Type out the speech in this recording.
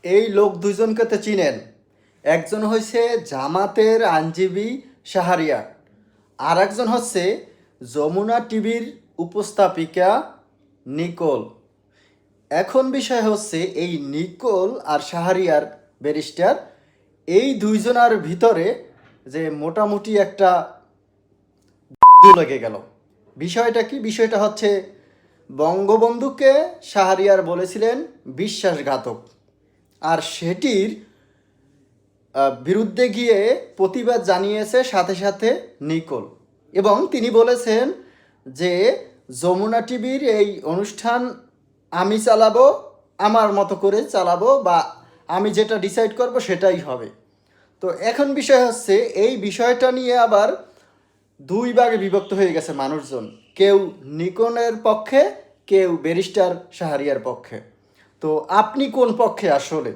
এই লোক দুইজনকে তো চিনেন। একজন হচ্ছে জামাতের আইনজীবী শাহরিয়ার, আর একজন হচ্ছে যমুনা টিভির উপস্থাপিকা নিকোল। এখন বিষয় হচ্ছে এই নিকোল আর শাহরিয়ার ব্যারিস্টার, এই দুইজনের ভিতরে যে মোটামুটি একটা লেগে গেল। বিষয়টা কি? বিষয়টা হচ্ছে বঙ্গবন্ধুকে শাহরিয়ার বলেছিলেন বিশ্বাসঘাতক, আর সেটির বিরুদ্ধে গিয়ে প্রতিবাদ জানিয়েছে সাথে সাথে নিকোল। এবং তিনি বলেছেন যে যমুনা টিভির এই অনুষ্ঠান আমি চালাবো, আমার মতো করে চালাবো, বা আমি যেটা ডিসাইড করব সেটাই হবে। তো এখন বিষয় হচ্ছে এই বিষয়টা নিয়ে আবার দুই ভাগে বিভক্ত হয়ে গেছে মানুষজন। কেউ নিকনের পক্ষে, কেউ ব্যারিস্টার শাহরিয়ার পক্ষে। তো আপনি কোন পক্ষে আসলে?